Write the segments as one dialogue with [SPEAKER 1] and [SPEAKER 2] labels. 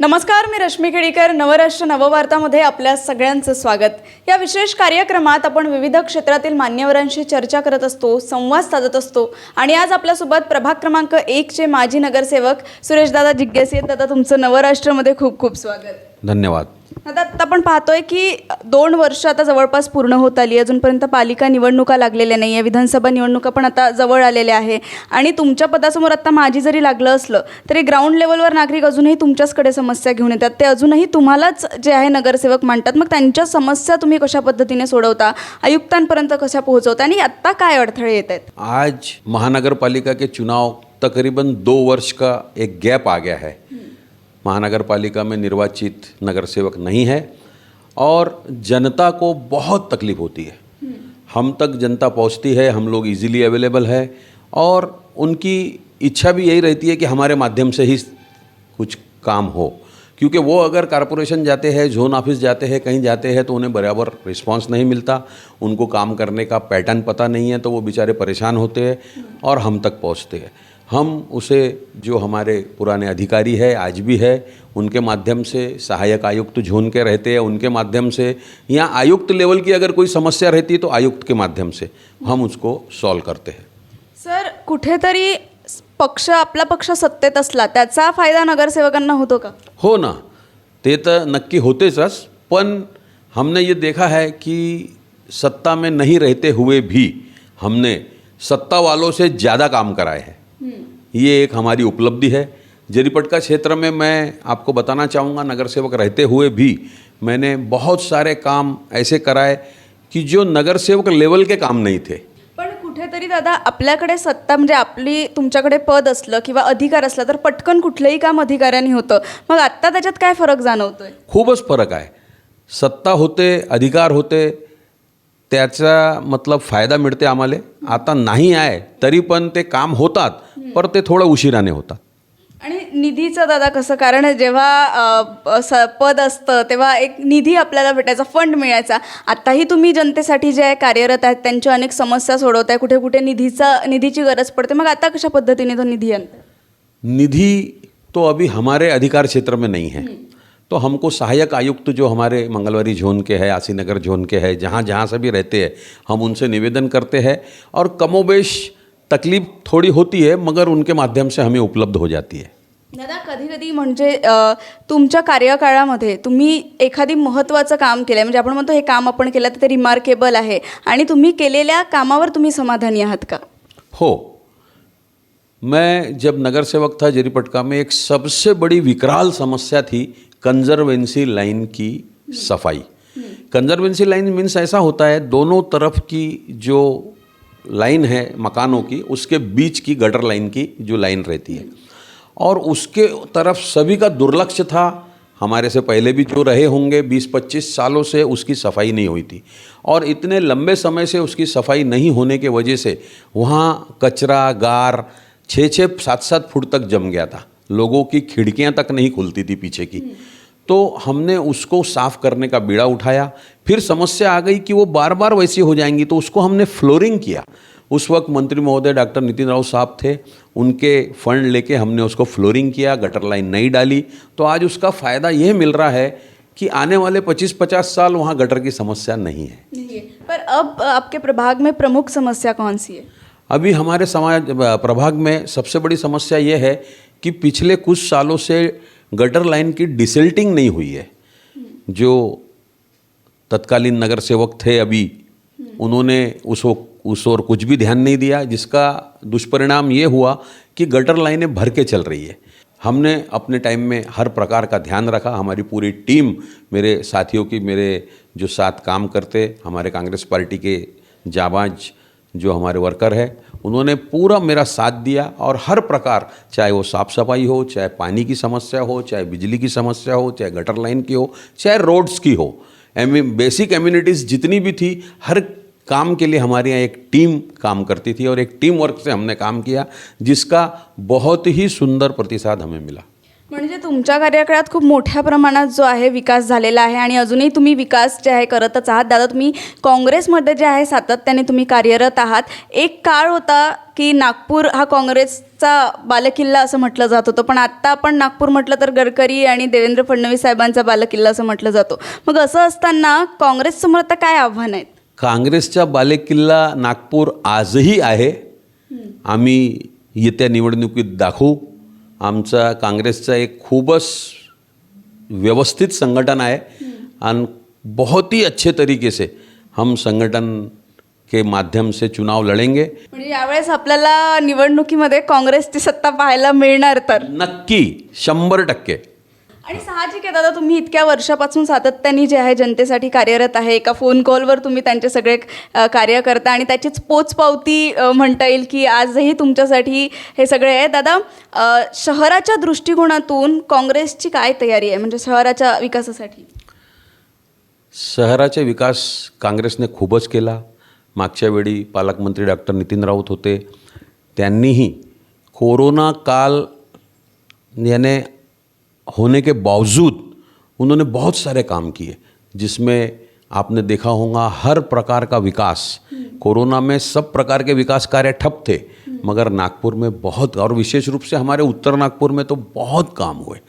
[SPEAKER 1] नमस्कार, मी रश्मी खेडीकर. नवराष्ट्र नववार्तामध्ये आपल्या सगळ्यांचं स्वागत. या विशेष कार्यक्रमात आपण विविध क्षेत्रातील मान्यवरांशी चर्चा करत असतो, संवाद साधत असतो आणि आज आपल्यासोबत प्रभाग क्रमांक 1 चे माजी नगरसेवक सुरेशदादा जिग्यासी आहेत. दादा, तुमचं नवराष्ट्रमध्ये खूप खूप स्वागत.
[SPEAKER 2] धन्यवाद.
[SPEAKER 1] आता आपण पाहतोय की 2 वर्ष आता जवळपास पूर्ण होत आली. अजूनपर्यंत पालिका निवडणुका लागलेल्या नाही आहे, विधानसभा निवडणुका पण आता जवळ आलेल्या आहे आणि तुमच्या पदासमोर आता माझी जरी लागलं असलं तरी ग्राउंड लेवलवर नागरिक अजूनही तुमच्याचकडे समस्या घेऊन येतात. ते अजूनही तुम्हालाच जे आहे नगरसेवक मानतात. मग त्यांच्या समस्या तुम्ही कशा पद्धतीने सोडवता, आयुक्तांपर्यंत कशा पोहोचवता आणि आत्ता काय अडथळे येत आहेत?
[SPEAKER 2] आज महानगर पालिका के चुनाव तकरीबन 2 वर्ष का एक गैप आ गया है. महानगर पालिका में निर्वाचित नगरसेवक नहीं है और जनता को बहुत तकलीफ होती है. हम तक जनता पहुंचती है, हम लोग इजीली अवेलेबल है और उनकी इच्छा भी यही रहती है कि हमारे माध्यम से ही कुछ काम हो, क्योंकि वो अगर कारपोरेशन जाते हैं, जोन ऑफिस जाते हैं, कहीं जाते हैं तो उन्हें बराबर रिस्पांस नहीं मिलता, उनको काम करने का पैटर्न पता नहीं है, तो वो बेचारे परेशान होते हैं और हम तक पहुंचते हैं. हम उसे जो हमारे पुराने अधिकारी है, आज भी है, उनके माध्यम से सहायक आयुक्त जोन के रहते हैं, उनके माध्यम से या आयुक्त लेवल की अगर कोई समस्या रहती है तो आयुक्त के माध्यम से हम उसको सॉल्व करते हैं.
[SPEAKER 1] सर, कुठेतरी आपला पक्ष सत्तेत असला त्याचा फायदा नगरसेवकांना होतो का?
[SPEAKER 2] हो ना, ते तर नक्की होतेच. पण हमने ये देखा है कि सत्ता में नहीं रहते हुए भी हमने सत्ता वालों से ज़्यादा काम कराए हैं. ये एक हमारी उपलब्धि है. जरीपटका क्षेत्र में मैं आपको बताना चाहूँगा, नगरसेवक रहते हुए भी मैंने बहुत सारे काम ऐसे कराए कि जो नगरसेवक लेवल के काम नहीं थे.
[SPEAKER 1] पण कुठेतरी दादा आपल्याकडे सत्ता म्हणजे आपली तुमच्याकडे पद असलं किंवा अधिकार असला तर पटकन कुठलंही काम अधिकाऱ्यांनी होतं. मग आत्ता त्याच्यात काय फरक जाणवतोय?
[SPEAKER 2] खूपच फरक आहे. सत्ता होते, अधिकार होते, त्याचा मतलब फायदा मिळते आम्हाला. आता नाही आहे तरी पण ते काम होतात, पर ते थोडं उशिराने होतात.
[SPEAKER 1] आणि निधीचं दादा कसं? कारण जेव्हा पद असतं तेव्हा एक निधी आपल्याला भेटायचा, फंड मिळायचा. आत्ताही तुम्ही जनतेसाठी जे आहे कार्यरत आहेत, त्यांच्या अनेक समस्या सोडवताय, कुठे कुठे निधीची गरज पडते. मग आता कशा पद्धतीने तो निधी आणता?
[SPEAKER 2] निधि तो अभी हमारे अधिकार क्षेत्र में नहीं है, तो हमको सहायक आयुक्त जो हमारे मंगलवारी जोन के है, आसीनगर जोन के है, जहाँ जहाँ से भी रहते हैं, हम उनसे निवेदन करते हैं और कमोबेश तकलीफ थोड़ी होती है मगर उनके माध्यम से हमें उपलब्ध हो जाती है.
[SPEAKER 1] दादा, कधी कधी म्हणजे तुमच्या कार्यकाळामध्ये तुम्ही एखादी महत्त्वाचं काम केलं, म्हणजे आपण म्हणतो हे काम आपण केलं तर ते रिमार्केबल आहे आणि तुम्ही केलेल्या कामावर तुम्ही समाधानी आहात का?
[SPEAKER 2] हो, मैं जब नगर सेवक था जरीपटका में, एक सबसे बड़ी विकराल समस्या थी कंजर्वेंसी लाइन की सफाई. कंजर्वेंसी लाइन मीन्स ऐसा होता है, दोनों तरफ की जो लाइन है मकानों की, उसके बीच की गटर लाइन की जो लाइन रहती है, और उसके तरफ सभी का दुर्लक्ष्य था. हमारे से पहले भी जो रहे होंगे 20-25 सालों से उसकी सफाई नहीं हुई थी और इतने लंबे समय से उसकी सफाई नहीं होने के वजह से वहाँ कचरा, गार 6-6, 7-7 फुट तक जम गया था. लोगों की खिड़कियाँ तक नहीं खुलती थी पीछे की. तो हमने उसको साफ़ करने का बीड़ा उठाया. फिर समस्या आ गई कि वो बार बार वैसी हो जाएंगी, तो उसको हमने फ्लोरिंग किया. उस वक्त मंत्री महोदय डॉक्टर नितिन राव साहब थे, उनके फंड लेके हमने उसको फ्लोरिंग किया, गटर लाइन नहीं डाली. तो आज उसका फ़ायदा यह मिल रहा है कि आने वाले 25-50 साल वहाँ गटर की समस्या नहीं है.
[SPEAKER 1] पर अब आपके प्रभाग में प्रमुख समस्या कौन सी है?
[SPEAKER 2] अभी हमारे प्रभाग में सबसे बड़ी समस्या ये है कि पिछले कुछ सालों से गटर लाइन की डिसिल्टिंग नहीं हुई है. जो तत्कालीन नगर सेवक थे अभी, उन्होंने उस ओर कुछ भी ध्यान नहीं दिया, जिसका दुष्परिणाम ये हुआ कि गटर लाइनें भर के चल रही है. हमने अपने टाइम में हर प्रकार का ध्यान रखा. हमारी पूरी टीम, मेरे साथियों की, मेरे जो साथ काम करते, हमारे कांग्रेस पार्टी के जाबाज जो हमारे वर्कर है, उन्होंने पूरा मेरा साथ दिया और हर प्रकार, चाहे वो साफ़ सफाई हो, चाहे पानी की समस्या हो, चाहे बिजली की समस्या हो, चाहे गटर लाइन की हो, चाहे रोड्स की हो, बेसिक एम्यूनिटीज़ जितनी भी थी, हर काम के लिए हमारे यहाँ एक टीम काम करती थी और एक टीम वर्क से हमने काम किया, जिसका बहुत ही सुंदर प्रतिसाद हमें मिला.
[SPEAKER 1] म्हणजे तुमच्या कार्यकाळात खूप मोठ्या प्रमाणात जो आहे विकास झालेला आहे आणि अजूनही तुम्ही विकास जे आहे करतच आहात. दादा, तुम्ही काँग्रेसमध्ये जे आहे सातत्याने तुम्ही कार्यरत आहात. एक काळ होता की नागपूर हा काँग्रेसचा बालेकिल्ला असं म्हटलं जात होतं, पण आत्ता आपण नागपूर म्हटलं तर गडकरी आणि देवेंद्र फडणवीस साहेबांचा बालेकिल्ला असं म्हटलं जातो. मग असं असताना काँग्रेससमोर आता काय आव्हान आहेत?
[SPEAKER 2] काँग्रेसचा बालेकिल्ला नागपूर आजही आहे. आम्ही येत्या निवडणुकीत दाखवू. आमचा काँग्रेसचा एक खूबच व्यवस्थित संगठन आहे और बहुत ही अच्छे तरीके से हम संगठन के माध्यम से चुनाव लड़ेंगे.
[SPEAKER 1] म्हणजे यावेळेस आपल्याला निवडणुकीमध्ये काँग्रेसची सत्ता पाहायला मिळणार तर?
[SPEAKER 2] नक्की 100%.
[SPEAKER 1] आणि साहजिक आहे दादा, तुम्ही इतक्या वर्षापासून सातत्याने जे आहे जनतेसाठी कार्यरत आहे. एका फोन कॉलवर तुम्ही त्यांचे सगळे कार्य करता आणि त्याचीच पोचपावती म्हणता येईल की आजही तुमच्यासाठी हे सगळे आहे. दादा, शहराच्या दृष्टिकोनातून काँग्रेसची काय तयारी आहे म्हणजे शहराच्या विकासासाठी?
[SPEAKER 2] शहराचा विकास काँग्रेसने खूपच केला. मागच्या वेळी पालकमंत्री डॉक्टर नितीन राऊत होते. त्यांनीही कोरोना काल यानी होने के बावजूद उन्होंने बहुत सारे काम किए, जिसमें आपने देखा होगा हर प्रकार का विकास. कोरोना में सब प्रकार के विकास कार्य ठप थे, मगर नागपुर में बहुत, और विशेष रूप से हमारे उत्तर नागपुर में तो बहुत काम हुए.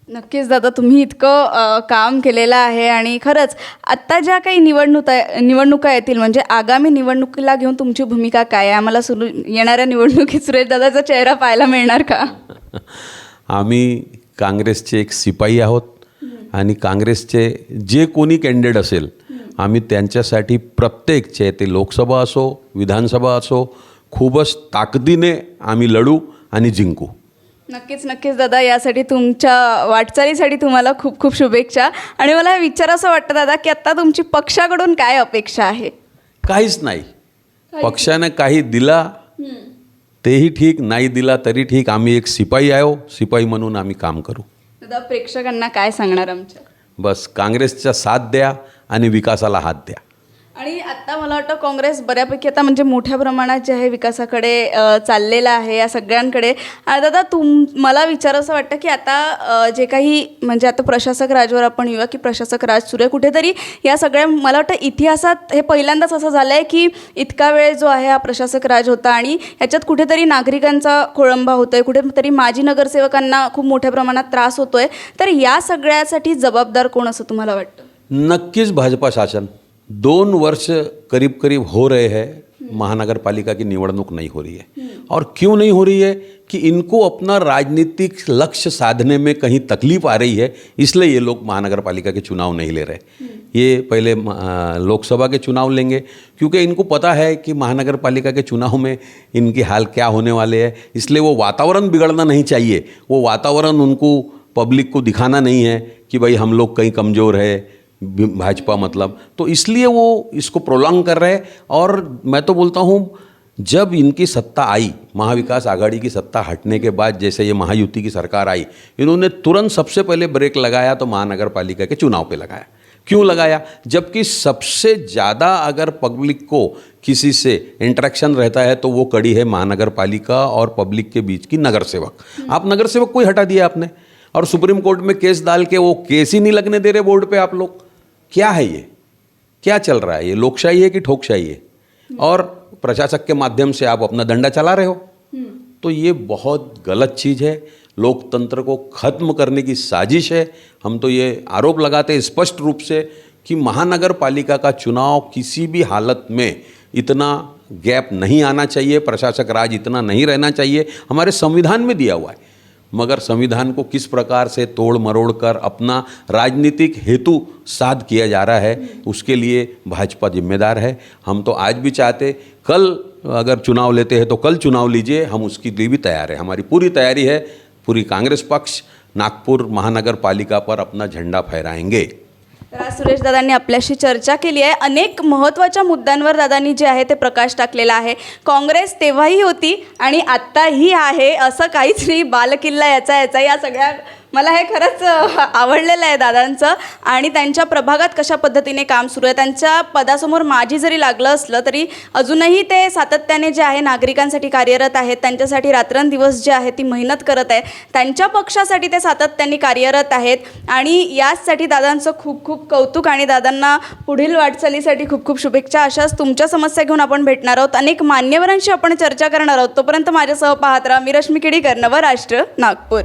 [SPEAKER 1] नक्कीच दादा, तुम्ही इतकं काम केलेलं आहे आणि खरंच आत्ता ज्या काही निवडणुका येतील म्हणजे आगामी निवडणुकीला घेऊन तुमची भूमिका काय आहे? आम्हाला येणाऱ्या निवडणुकीत सुरेश दादाचा चेहरा पाहायला मिळणार का?
[SPEAKER 2] आम्ही काँग्रेसचे एक सिपाई आहोत आणि काँग्रेसचे जे कोणी कॅन्डिडेट असेल आम्ही त्यांच्यासाठी प्रत्येकचे, ते लोकसभा असो विधानसभा असो, खूपच ताकदीने आम्ही लढू आणि जिंकू.
[SPEAKER 1] नक्कीच नक्कीच दादा, यासाठी तुमच्या वाटचालीसाठी तुम्हाला खूप खूप शुभेच्छा. आणि मला विचारावं वाटतं दादा की आत्ता तुमची पक्षाकडून काय अपेक्षा आहे?
[SPEAKER 2] काहीच नाही. पक्षाने काही दिला तेही ठीक, नाही दिला तरी ठीक. आम्ही एक सिपाई आहो, सिपाई म्हणून आम्ही काम करू.
[SPEAKER 1] दादा, प्रेक्षकांना काय सांगणार आमच्या?
[SPEAKER 2] बस काँग्रेसचा साथ द्या आणि विकासाला हात द्या.
[SPEAKER 1] आणि आत्ता मला वाटतं काँग्रेस बऱ्यापैकी आता म्हणजे मोठ्या प्रमाणात जे आहे विकासाकडे चाललेलं आहे या सगळ्यांकडे. दादा, मला विचारावंसं वाटतं की आता जे काही म्हणजे आता प्रशासक राजवर आपण येऊया की प्रशासक राज सुरू आहे कुठेतरी या सगळ्या, मला वाटतं इतिहासात हे पहिल्यांदाच असं झालं आहे की इतका वेळ जो आहे हा प्रशासक राज होता आणि ह्याच्यात कुठेतरी नागरिकांचा खोळंबा होतो आहे, कुठेतरी माजी नगरसेवकांना खूप मोठ्या प्रमाणात त्रास होतो आहे. तर या सगळ्यासाठी जबाबदार कोण असं तुम्हाला वाटतं?
[SPEAKER 2] नक्कीच भाजपा शासन. 2 वर्ष करीब करीब हो रहे हैं महानगर पालिका की निवडणूक नहीं हो रही है. और क्यों नहीं हो रही है कि इनको अपना राजनीतिक लक्ष्य साधने में कहीं तकलीफ आ रही है, इसलिए ये लोग महानगर पालिका के चुनाव नहीं ले रहे. ये पहले लोकसभा के चुनाव लेंगे, क्योंकि इनको पता है कि महानगर पालिका के चुनाव में इनकी हाल क्या होने वाले हैं. इसलिए वो वातावरण बिगड़ना नहीं चाहिए. वो वातावरण उनको पब्लिक को दिखाना नहीं है कि भाई हम लोग कहीं कमज़ोर है भाजपा मतलब, तो इसलिए वो इसको प्रोलॉन्ग कर रहे हैं. और मैं तो बोलता हूँ जब इनकी सत्ता आई, महाविकास आघाड़ी की सत्ता हटने के बाद जैसे ये महायुति की सरकार आई, इन्होंने तुरंत सबसे पहले ब्रेक लगाया तो महानगर पालिका के चुनाव पे लगाया. क्यों लगाया? जबकि सबसे ज़्यादा अगर पब्लिक को किसी से इंटरेक्शन रहता है तो वो कड़ी है महानगर पालिका और पब्लिक के बीच की नगर सेवक. आप नगर सेवक को ही हटा दिया आपने और सुप्रीम कोर्ट में केस डाल के वो केस ही नहीं लगने दे रहे बोर्ड पे आप लोग. क्या है ये? क्या चल रहा है? ये लोकशाही है कि ठोकशाही है? और प्रशासक के माध्यम से आप अपना डंडा चला रहे हो. तो ये बहुत गलत चीज़ है. लोकतंत्र को खत्म करने की साजिश है. हम तो ये आरोप लगाते हैं स्पष्ट रूप से कि महानगर पालिका का चुनाव किसी भी हालत में इतना गैप नहीं आना चाहिए, प्रशासक राज इतना नहीं रहना चाहिए. हमारे संविधान में दिया हुआ है, मगर संविधान को किस प्रकार से तोड़ मरोड़ कर अपना राजनीतिक हेतु साध किया जा रहा है, उसके लिए भाजपा जिम्मेदार है. हम तो आज भी चाहते, कल अगर चुनाव लेते हैं तो कल चुनाव लीजिए, हम उसके लिए भी तैयार है. हमारी पूरी तैयारी है. पूरी कांग्रेस पक्ष नागपुर महानगर पालिका पर अपना झंडा फहराएंगे.
[SPEAKER 1] तर आज सुरेश दादांनी आपल्याशी चर्चा केली आहे. अनेक महत्त्वाच्या मुद्द्यांवर दादांनी जे आहे ते प्रकाश टाकलेला आहे. काँग्रेस तेव्हाही होती आणि आत्ताही आहे, असं काहीच नाही. बालकिल्ला याचा या सगळ्या मला हे खरंच आवडलेलं आहे दादांचं. आणि त्यांच्या प्रभागात कशा पद्धतीने काम सुरू आहे, त्यांच्या पदासमोर माझी जरी लागलं असलं तरी अजूनही ते सातत्याने जे आहे नागरिकांसाठी कार्यरत आहेत, त्यांच्यासाठी रात्रंदिवस जे आहे ती मेहनत करत आहे, त्यांच्या पक्षासाठी ते सातत्याने कार्यरत आहेत. आणि याचसाठी दादांचं खूप खूप कौतुक आणि दादांना पुढील वाटचालीसाठी खूप खूप शुभेच्छा. अशाच तुमच्या समस्या घेऊन आपण भेटणार आहोत, अनेक मान्यवरांशी आपण चर्चा करणार आहोत. तोपर्यंत माझ्यासह पाहत राहा. मी रश्मी केडीकर, नवराष्ट्र, नागपूर.